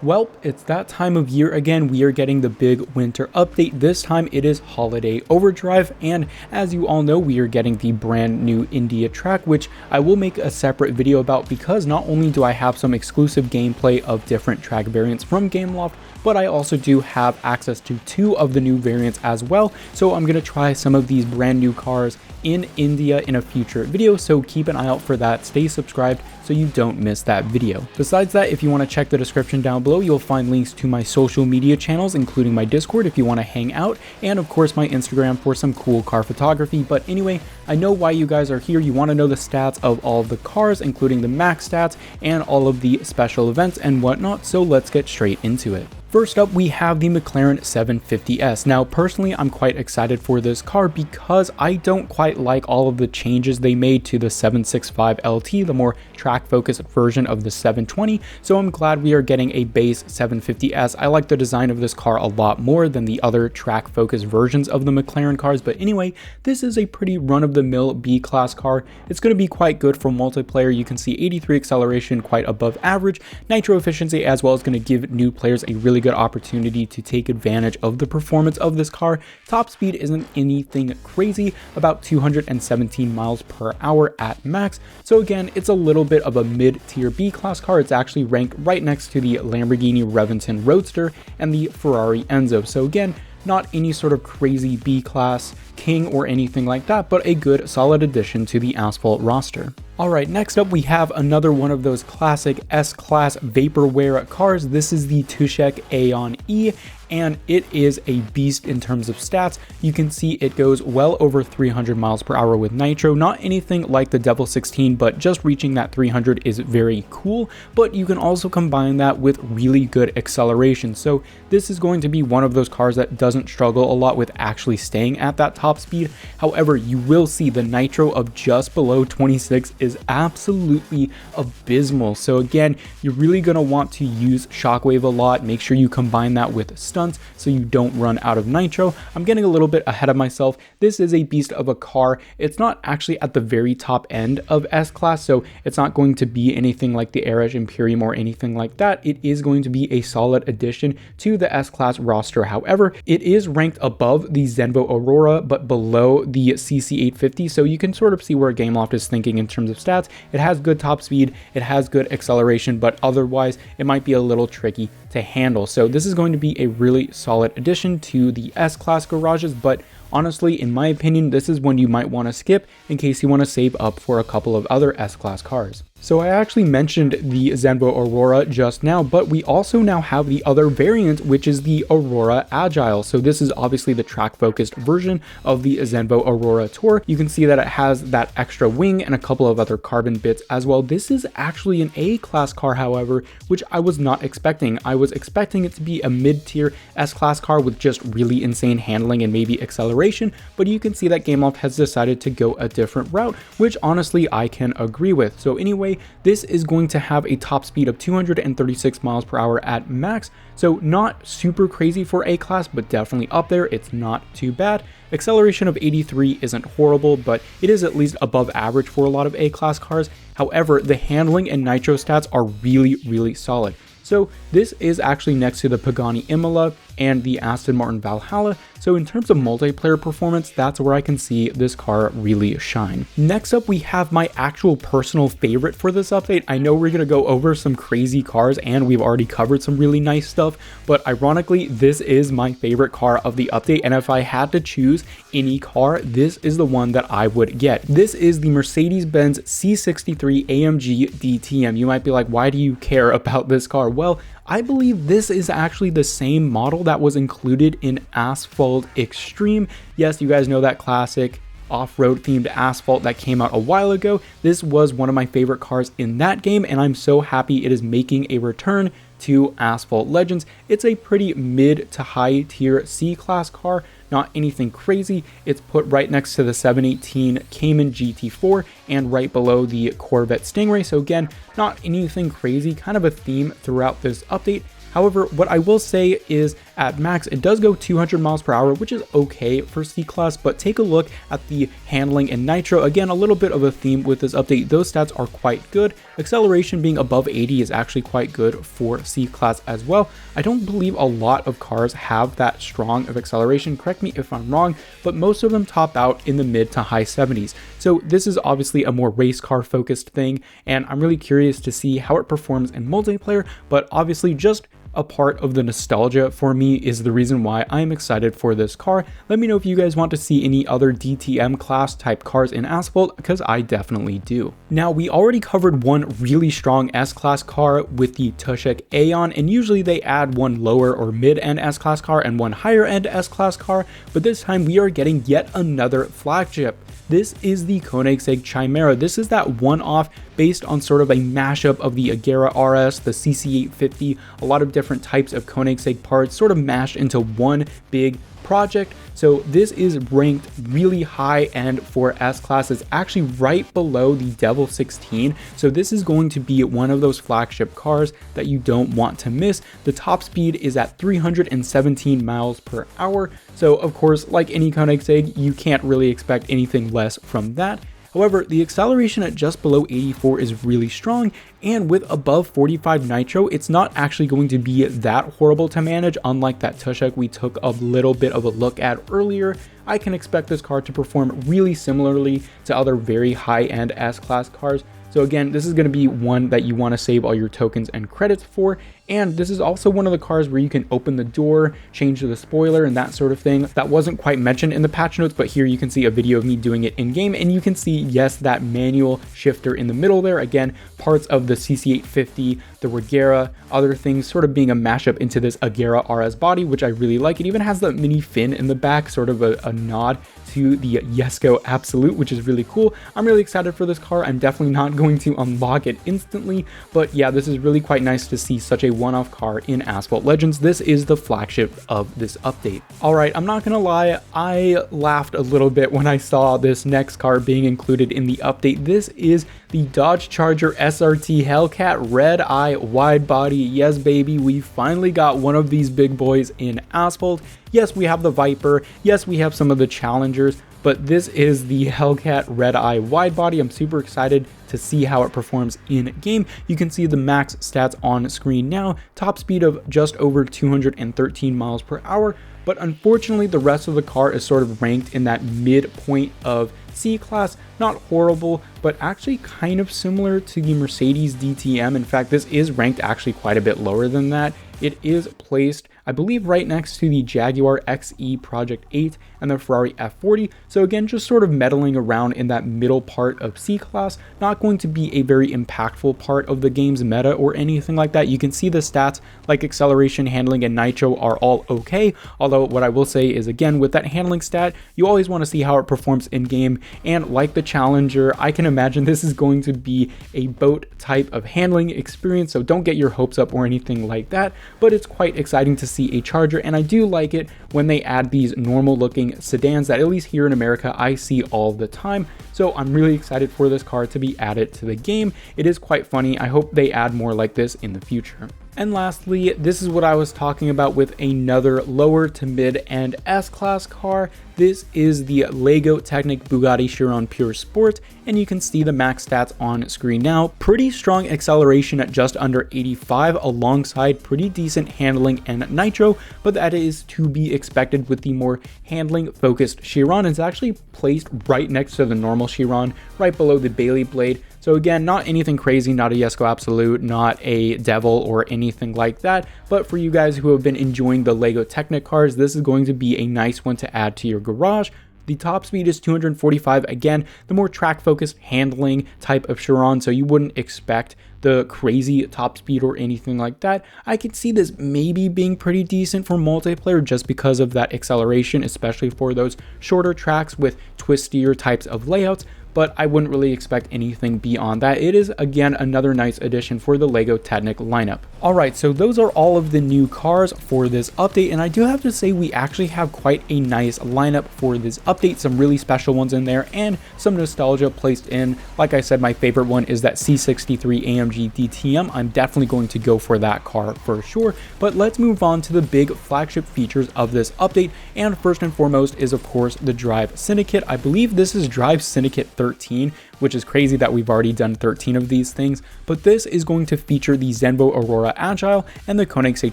Well, it's that time of year again. We are getting the big winter update. This time it is Holiday Overdrive, and as you all know, we are getting the brand new India track, which I will make a separate video about because not only do I have some exclusive gameplay of different track variants from Gameloft, but I also do have access to 2 of the new variants as well. So I'm going to try some of these brand new cars in India in a future video, so keep an eye out for that. Stay subscribed so you don't miss that video. Besides that, if you want to check the description down below, you'll find links to my social media channels, including my Discord if you want to hang out, and of course my Instagram for some cool car photography. But anyway, I know why you guys are here. You want to know the stats of all of the cars, including the max stats and all of the special events and whatnot, so let's get straight into it. First up, we have the McLaren 750S. Now, personally, I'm quite excited for this car because I don't quite like all of the changes they made to the 765 LT, the more track-focused version of the 720, so I'm glad we are getting a base 750S. I like the design of this car a lot more than the other track-focused versions of the McLaren cars, but anyway, this is a pretty run-of-the-mill B-class car. It's going to be quite good for multiplayer. You can see 83 acceleration, quite above average, nitro efficiency, as well as going to give new players a really good opportunity to take advantage of the performance of this car. Top speed isn't anything crazy, about 217 miles per hour at max. So again, it's a little bit of a mid-tier B-class car. It's actually ranked right next to the Lamborghini Reventon Roadster and the Ferrari Enzo. So again, not any sort of crazy B-class king or anything like that, but a good solid addition to the Asphalt roster. Alright, next up we have another one of those classic S-Class vaporware cars. This is the Tushek Aeon E, and it is a beast in terms of stats. You can see it goes well over 300 miles per hour with nitro. Not anything like the Devil 16, but just reaching that 300 is very cool, but you can also combine that with really good acceleration. So this is going to be one of those cars that doesn't struggle a lot with actually staying at that top speed. However, you will see the nitro of just below 26 is absolutely abysmal. So again, you're really going to want to use shockwave a lot. Make sure you combine that with stunts so you don't run out of nitro. I'm getting a little bit ahead of myself. This is a beast of a car. It's not actually at the very top end of S-Class, so it's not going to be anything like the Arash Imperium or anything like that. It is going to be a solid addition to the S-Class roster. However, it is ranked above the Zenvo Aurora, but below the CC850, so you can sort of see where Gameloft is thinking in terms of stats. It has good top speed, it has good acceleration, but otherwise it might be a little tricky to handle. So this is going to be a really solid addition to the S-Class garages, but honestly, in my opinion, this is one you might want to skip in case you want to save up for a couple of other S-Class cars. So I actually mentioned the Zenvo Aurora just now, but we also now have the other variant, which is the Aurora Agile. So this is obviously the track-focused version of the Zenvo Aurora Tour. You can see that it has that extra wing and a couple of other carbon bits as well. This is actually an A-class car, however, which I was not expecting. I was expecting it to be a mid-tier S-Class car with just really insane handling and maybe acceleration, but you can see that Gameloft has decided to go a different route, which honestly I can agree with. So anyway, this is going to have a top speed of 236 miles per hour at max, so not super crazy for A-Class, but definitely up there. It's not too bad. Acceleration of 83 isn't horrible, but it is at least above average for a lot of A-Class cars. However, the handling and nitro stats are really solid. So this is actually next to the Pagani Imola and the Aston Martin Valhalla. So in terms of multiplayer performance, that's where I can see this car really shine. Next up, we have my actual personal favorite for this update. I know we're going to go over some crazy cars and we've already covered some really nice stuff, but ironically, this is my favorite car of the update. And if I had to choose any car, this is the one that I would get. This is the Mercedes-Benz C63 AMG DTM. You might be like, why do you care about this car? Well, I believe this is actually the same model that was included in Asphalt Extreme. Yes, you guys know that classic off-road themed Asphalt that came out a while ago. This was one of my favorite cars in that game, and I'm so happy it is making a return to Asphalt Legends. It's a pretty mid to high tier C-Class car, not anything crazy. It's put right next to the 718 Cayman GT4 and right below the Corvette Stingray. So again, not anything crazy, kind of a theme throughout this update. However, what I will say is at max, it does go 200 miles per hour, which is okay for C-Class, but take a look at the handling and nitro. Again, a little bit of a theme with this update. Those stats are quite good. Acceleration being above 80 is actually quite good for C-Class as well. I don't believe a lot of cars have that strong of acceleration, correct me if I'm wrong, but most of them top out in the mid to high 70s. So this is obviously a more race car focused thing, and I'm really curious to see how it performs in multiplayer, but obviously just a part of the nostalgia for me is the reason why I'm excited for this car. Let me know if you guys want to see any other DTM class type cars in Asphalt, because I definitely do. Now, we already covered one really strong S-Class car with the Tushek Aeon, and usually they add one lower or mid-end S-Class car and one higher-end S-Class car, but this time we are getting yet another flagship. This is the Koenigsegg Chimera. This is that one-off based on sort of a mashup of the Agera RS, the CC850, a lot of different types of Koenigsegg parts sort of mashed into one big project. So this is ranked really high end for S-Class. It's actually right below the Devil 16. So this is going to be one of those flagship cars that you don't want to miss. The top speed is at 317 miles per hour. So of course, like any Koenigsegg, you can't really expect anything less from that. However, the acceleration at just below 84 is really strong, and with above 45 nitro, it's not actually going to be that horrible to manage. Unlike that Tushek we took a little bit of a look at earlier, I can expect this car to perform really similarly to other very high-end S-Class cars. So again, this is going to be one that you want to save all your tokens and credits for. And this is also one of the cars where you can open the door, change the spoiler, and that sort of thing. That wasn't quite mentioned in the patch notes, but here you can see a video of me doing it in game, and you can see, yes, that manual shifter in the middle there. Again, parts of the CC850, the Regera, other things sort of being a mashup into this Agera RS body, which I really like. It even has the mini fin in the back, sort of a nod to the Jesko Absolute, which is really cool. I'm really excited for this car. I'm definitely not going to unlock it instantly, but yeah, this is really quite nice to see such a one-off car in Asphalt Legends. This is the flagship of this update. All right, I'm not gonna lie, I laughed a little bit when I saw this next car being included in the update. This is the Dodge Charger SRT Hellcat Redeye wide body. Yes, baby, we finally got one of these big boys in Asphalt. Yes, we have the Viper. Yes, we have some of the Challengers, but this is the Hellcat Redeye wide body. I'm super excited to see how it performs in game. You can see the max stats on screen now, top speed of just over 213 miles per hour, but unfortunately the rest of the car is sort of ranked in that midpoint of C-Class. Not horrible, but actually kind of similar to the Mercedes DTM. In fact, this is ranked actually quite a bit lower than that. It is placed, I believe, right next to the Jaguar XE Project 8 and the Ferrari F40. So again, just sort of meddling around in that middle part of C-Class, not going to be a very impactful part of the game's meta or anything like that. You can see the stats like acceleration, handling, and nitro are all okay. Although what I will say is, again, with that handling stat, you always want to see how it performs in game. And like the Challenger, I can imagine this is going to be a boat type of handling experience. So don't get your hopes up or anything like that. But it's quite exciting to see a Charger, and I do like it when they add these normal looking sedans that, at least here in America, I see all the time. So I'm really excited for this car to be added to the game. It is quite funny. I hope they add more like this in the future. And lastly, this is what I was talking about with another lower to mid-end S-Class car. This is the Lego Technic Bugatti Chiron Pure Sport, and you can see the max stats on screen now. Pretty strong acceleration at just under 85, alongside pretty decent handling and nitro, but that is to be expected with the more handling-focused Chiron. It's actually placed right next to the normal Chiron, right below the Bailey blade. So again, not anything crazy, not a Jesko Absolute, not a Devil or anything like that. But for you guys who have been enjoying the Lego Technic cars, this is going to be a nice one to add to your garage. The top speed is 245. Again, the more track focused handling type of Chiron, so you wouldn't expect the crazy top speed or anything like that. I could see this maybe being pretty decent for multiplayer just because of that acceleration, especially for those shorter tracks with twistier types of layouts. but I wouldn't really expect anything beyond that. It is, again, another nice addition for the LEGO Technic lineup. Alright, so those are all of the new cars for this update, and I do have to say we actually have quite a nice lineup for this update, some really special ones in there, and some nostalgia placed in. Like I said, my favorite one is that C63 AMG DTM. I'm definitely going to go for that car for sure, but let's move on to the big flagship features of this update, and first and foremost is of course the Drive Syndicate. I believe this is Drive Syndicate 13, which is crazy that we've already done 13 of these things, but this is going to feature the Zenvo Aurora Agile and the Koenigsegg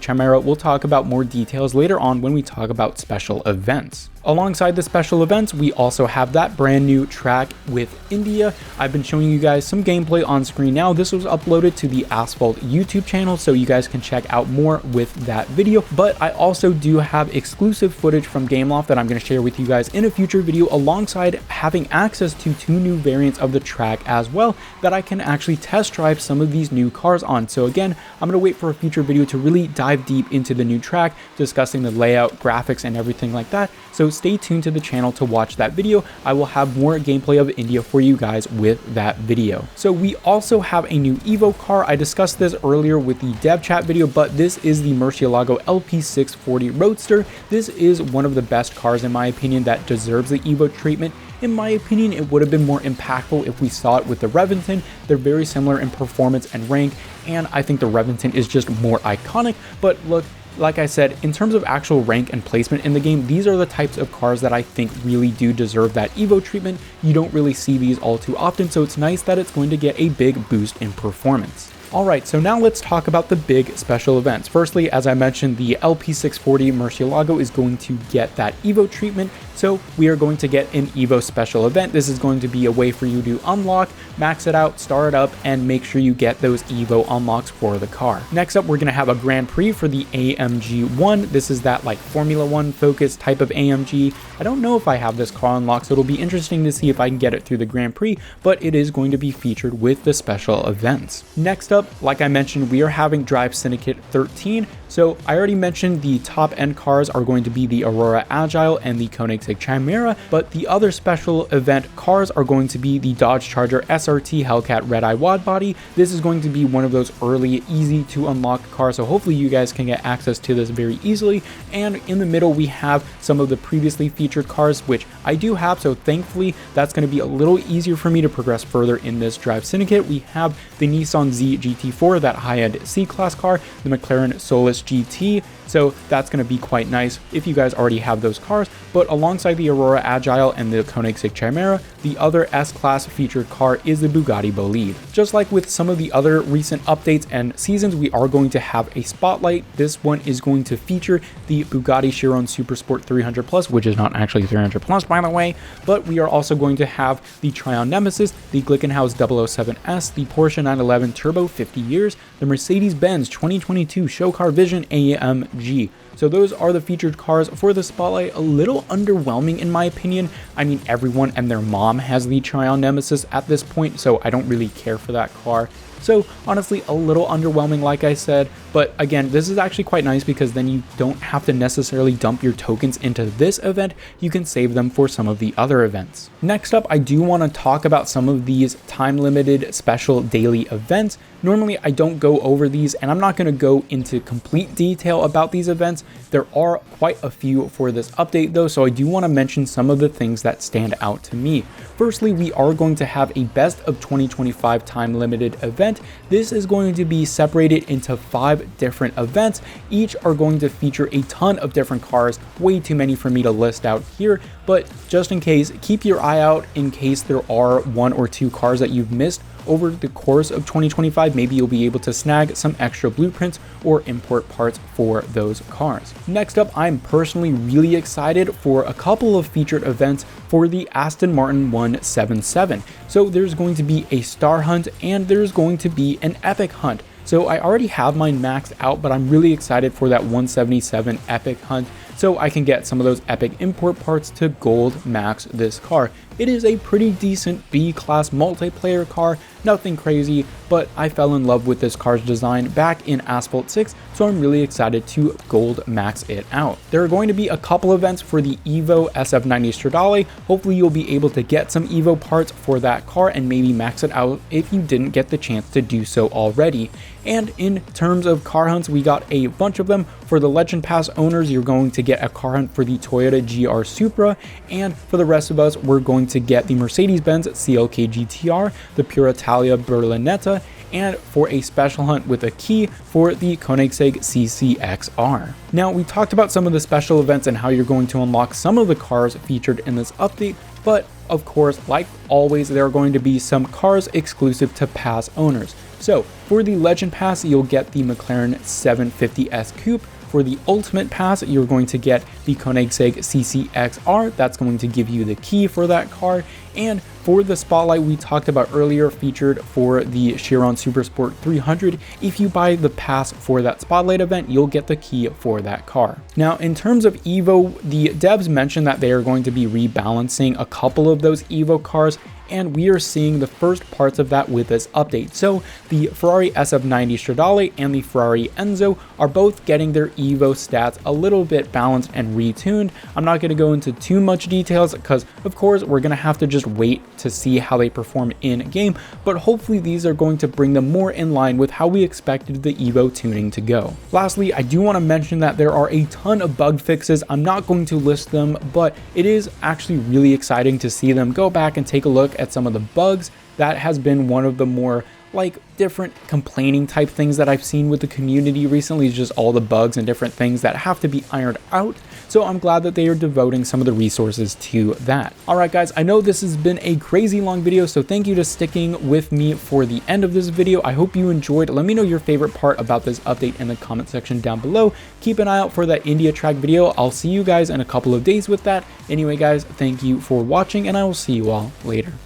Chimera. We'll talk about more details later on when we talk about special events. Alongside the special events, we also have that brand new track with India. I've been showing you guys some gameplay on screen now. This was uploaded to the Asphalt YouTube channel, so you guys can check out more with that video. But I also do have exclusive footage from Gameloft that I'm going to share with you guys in a future video, alongside having access to 2 new variants of the track as well that I can actually test drive some of these new cars on. So again, I'm going to wait for a future video to really dive deep into the new track, discussing the layout, graphics, and everything like that. So stay tuned to the channel to watch that video. I will have more gameplay of India for you guys with that video. So we also have a new Evo car. I discussed this earlier with the dev chat video, but this is the Murcielago LP640 Roadster. This is one of the best cars in my opinion that deserves the Evo treatment. In my opinion, it would have been more impactful if we saw it with the Reventon. They're very similar in performance and rank, and I think the Reventon is just more iconic. But look, like I said, in terms of actual rank and placement in the game, these are the types of cars that I think really do deserve that Evo treatment. You don't really see these all too often, so it's nice that it's going to get a big boost in performance. Alright, so now let's talk about the big special events. Firstly, as I mentioned, the LP640 Murcielago is going to get that Evo treatment, so we are going to get an Evo special event. This is going to be a way for you to unlock, max it out, start it up, and make sure you get those Evo unlocks for the car. Next up, we're going to have a Grand Prix for the AMG 1. This is that like Formula 1 focused type of AMG. I don't know if I have this car unlocked, so it'll be interesting to see if I can get it through the Grand Prix, but it is going to be featured with the special events. Next up, like I mentioned, we are having Drive Syndicate 13. So I already mentioned the top end cars are going to be the Aurora Agile and the Koenigsegg Chimera, but the other special event cars are going to be the Dodge Charger SRT Hellcat Redeye Wad Body. This is going to be one of those early, easy to unlock cars, so hopefully you guys can get access to this very easily. And in the middle, we have some of the previously featured cars, which I do have, so thankfully that's going to be a little easier for me to progress further in this Drive Syndicate. We have the Nissan Z GT4, that high-end C-Class car, the McLaren Solus GT, so that's going to be quite nice if you guys already have those cars. But alongside the Aurora Agile and the Koenigsegg Chimera, the other S-Class featured car is the Bugatti Bolide. Just like with some of the other recent updates and seasons, we are going to have a spotlight. This one is going to feature the Bugatti Chiron Supersport 300 Plus, which is not actually 300 Plus by the way, but we are also going to have the Chiron Nemesis, the Glickenhaus 007S, the Porsche 911 Turbo 50 years, the Mercedes-Benz 2022 Show Car Vision AMG. So those are the featured cars for the spotlight. A little underwhelming in my opinion. I mean, everyone and their mom has the Chiron Nemesis at this point, so I don't really care for that car. So honestly, a little underwhelming, like I said, but again, this is actually quite nice because then you don't have to necessarily dump your tokens into this event. You can save them for some of the other events. Next up, I do want to talk about some of these time-limited special daily events. Normally, I don't go over these, and I'm not going to go into complete detail about these events. There are quite a few for this update though, so I do want to mention some of the things that stand out to me. Firstly, we are going to have a Best of 2025 time-limited event. This is going to be separated into 5 different events. Each are going to feature a ton of different cars, way too many for me to list out here, but just in case, keep your eye out in case there are 1 or 2 cars that you've missed over the course of 2025. Maybe you'll be able to snag some extra blueprints or import parts for those cars. Next up, I'm personally really excited for a couple of featured events for the Aston Martin 177. So there's going to be a star hunt and there's going to be an epic hunt. So I already have mine maxed out, but I'm really excited for that 177 epic hunt. so I can get some of those epic import parts to gold max this car. It is a pretty decent B-class multiplayer car, nothing crazy, but I fell in love with this car's design back in Asphalt 6, so I'm really excited to gold max it out. There are going to be a couple events for the Evo SF90 Stradale. Hopefully you'll be able to get some Evo parts for that car and maybe max it out if you didn't get the chance to do so already. And in terms of car hunts, we got a bunch of them. For the Legend Pass owners, you're going to get a car hunt for the Toyota GR Supra, and for the rest of us, we're going to get the Mercedes-Benz CLK GTR, the Pure Italia Berlinetta, and for a special hunt with a key for the Koenigsegg CCXR. Now, we talked about some of the special events and how you're going to unlock some of the cars featured in this update, but of course, like always, there are going to be some cars exclusive to Pass owners. So for the Legend Pass, you'll get the McLaren 750S Coupe. For the Ultimate Pass, you're going to get the Koenigsegg CCXR. That's going to give you the key for that car. And for the Spotlight we talked about earlier, featured for the Chiron Supersport 300, if you buy the pass for that Spotlight event, you'll get the key for that car. Now, in terms of Evo, the devs mentioned that they are going to be rebalancing a couple of those Evo cars, and we are seeing the first parts of that with this update. So the Ferrari SF90 Stradale and the Ferrari Enzo are both getting their Evo stats a little bit balanced and retuned. I'm not going to go into too much details because of course we're going to have to just wait to see how they perform in game, but hopefully these are going to bring them more in line with how we expected the Evo tuning to go. Lastly, I do want to mention that there are a ton of bug fixes. I'm not going to list them, but it is actually really exciting to see them go back and take a look at some of the bugs. That has been one of the more different complaining type things that I've seen with the community recently, is just all the bugs and different things that have to be ironed out. So I'm glad that they are devoting some of the resources to that. All right, guys, I know this has been a crazy long video, so thank you to sticking with me for the end of this video. I hope you enjoyed. Let me know your favorite part about this update in the comment section down below. Keep an eye out for that India track video. I'll see you guys in a couple of days with that. Anyway, guys, thank you for watching, and I will see you all later.